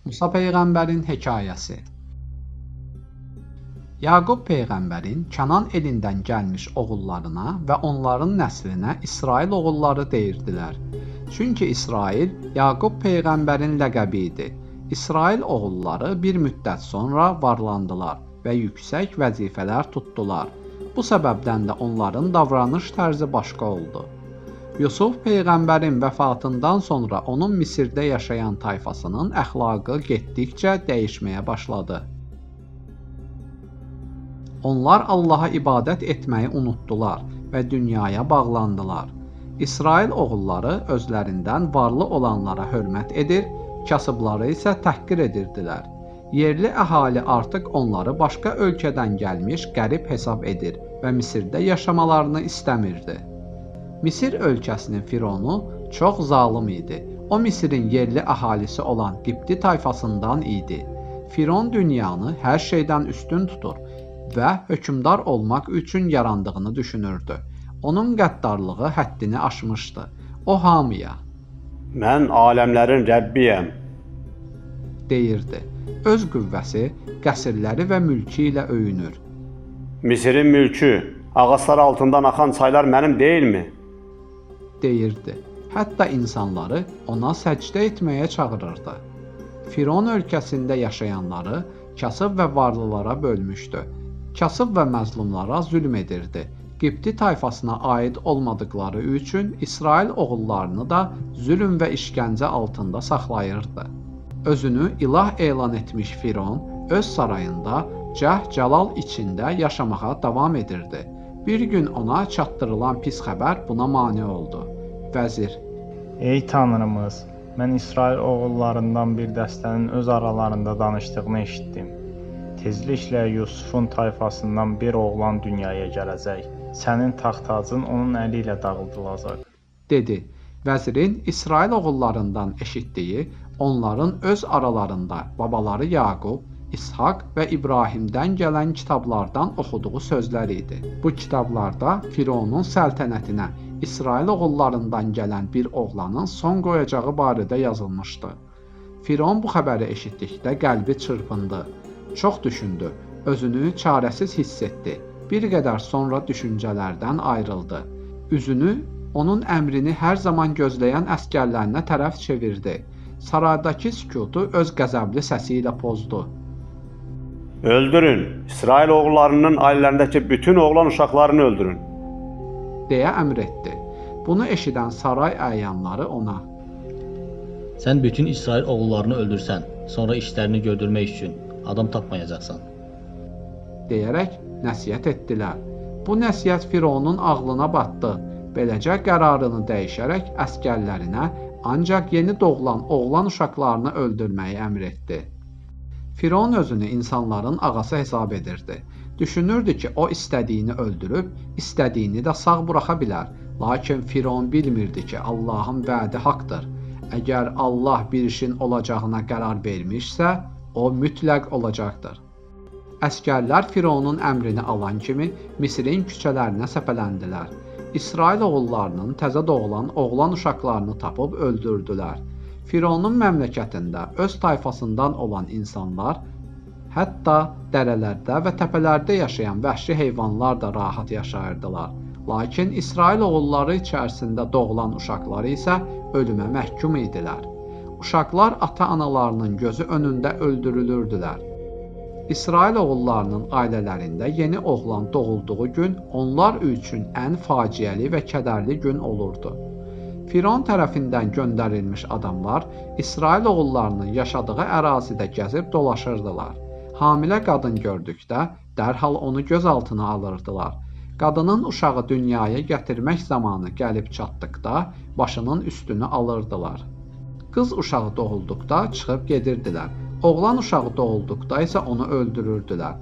Musa peyğəmbərin hekayəsi. Yaqub peyğəmbərin Kənan elindən gəlmiş oğullarına və onların nəslinə İsrail oğulları deyirdilər. Çünki İsrail Yaqub peyğəmbərin ləqəbi idi. İsrail oğulları bir müddət sonra varlandılar və yüksək vəzifələr tutdular. Bu səbəbdən də onların davranış tərzi başqa oldu. Yusuf peyğəmbərin vəfatından sonra onun Misirdə yaşayan tayfasının əxlaqı getdikcə dəyişməyə başladı. Onlar Allaha ibadət etməyi unutdular və dünyaya bağlandılar. İsrail oğulları özlərindən varlı olanlara hörmət edir, kasıbları isə təhqir edirdilər. Yerli əhali artıq onları başqa ölkədən gəlmiş qərib hesab edir və Misirdə yaşamalarını istəmirdi. Misir ölkəsinin fironu çox zalım idi. O Misirin yerli əhalisi olan Qibti tayfasından idi. Firon dünyanı hər şeydən üstün tutur və hökmdar olmaq üçün yarandığını düşünürdü. Onun qəddarlığı həddini aşmışdı. O hamıya "Mən aləmlərin Rəbbiyəm" deyirdi. Öz qüvvəsi, qəsrləri və mülkü ilə öyünür. "Misirin mülkü, ağaclar altından axan çaylar mənim deyilmi?" deyirdi. Hətta insanları ona səcdə etməyə çağırırdı. Firon ölkəsində yaşayanları kasıb və varlılara bölmüşdü. Kasıb və məzlumlara zülm edirdi. Qibti tayfasına aid olmadıkları üçün İsrail oğullarını da zülm və işgəncə altında saxlayırdı. Özünü ilah elan etmiş Firon öz sarayında cəh-cəlal içində yaşamağa davam edirdi. Bir gün ona çatdırılan pis xəbər buna mane oldu. Vəzir: "Ey Tanrımız, mən İsrail oğullarından bir dəstənin öz aralarında danışdığını eşitdim. Tezliklə Yusufun tayfasından bir oğlan dünyaya gələcək. Sənin taxt-tacın onun əli ilə dağıdılacaq," dedi. Vəzirin İsrail oğullarından eşitdiyi onların öz aralarında babaları Yaqub, İshak və İbrahimdən gələn kitablardan oxuduğu sözlər idi. Bu kitablarda Fironun səltənətinə İsrail oğullarından gələn bir oğlanın son qoyacağı barədə yazılmışdı. Firon bu xəbəri eşitdikdə qəlbi çırpındı. Çox düşündü, özünü çarəsiz hiss etdi. Bir qədər sonra düşüncələrdən ayrıldı. Üzünü onun əmrini hər zaman gözləyən əsgərlərinə tərəf çevirdi. Saraydakı sükutu öz qəzəbli səsi ilə pozdu. "Öldürün, İsrail oğullarının ailələrindəki bütün oğlan uşaqlarını öldürün," deyə əmr etdi. Bunu eşidən saray əyanları ona: "Sən bütün İsrail oğullarını öldürsən, sonra işlərini gördürmək üçün adam tapmayacaqsan," deyərək nəsihət etdilər. Bu nəsihət Fironun ağlına batdı. Beləcə qərarını dəyişərək əsgərlərinə ancaq yeni doğulan oğlan uşaqlarını öldürməyi əmr etdi. Firon özünü insanların ağası hesab edirdi. Düşünürdü ki, o istədiyini öldürüb, istədiyini də sağ buraxa bilər. Lakin Firon bilmirdi ki, Allahın vədi haqdır. Əgər Allah bir işin olacağına qərar vermişsə, o mütləq olacaqdır. Əsgərlər Fironun əmrini alan kimi Misirin küçələrinə səpələndilər. İsrail oğullarının təzə doğulan oğlan uşaqlarını tapıb öldürdülər. Fironun məmləkətində öz tayfasından olan insanlar, hətta dərələrdə və təpələrdə yaşayan vəhşi heyvanlar da rahat yaşayırdılar. Lakin İsrail oğulları içərisində doğulan uşaqlar isə ölümə məhkum idilər. Uşaqlar ata-analarının gözü önündə öldürülürdülər. İsrail oğullarının ailələrində yeni oğlan doğulduğu gün onlar üçün ən faciəli və kədərli gün olurdu. Firon tərəfindən göndərilmiş adamlar İsrail oğullarının yaşadığı ərazidə gəzib dolaşırdılar. Hamilə qadın gördükdə dərhal onu göz altına alırdılar. Qadının uşağı dünyaya gətirmək zamanı gəlib çatdıqda başının üstünü alırdılar. Qız uşağı doğulduqda çıxıb gedirdilər. Oğlan uşağı doğulduqda isə onu öldürürdülər.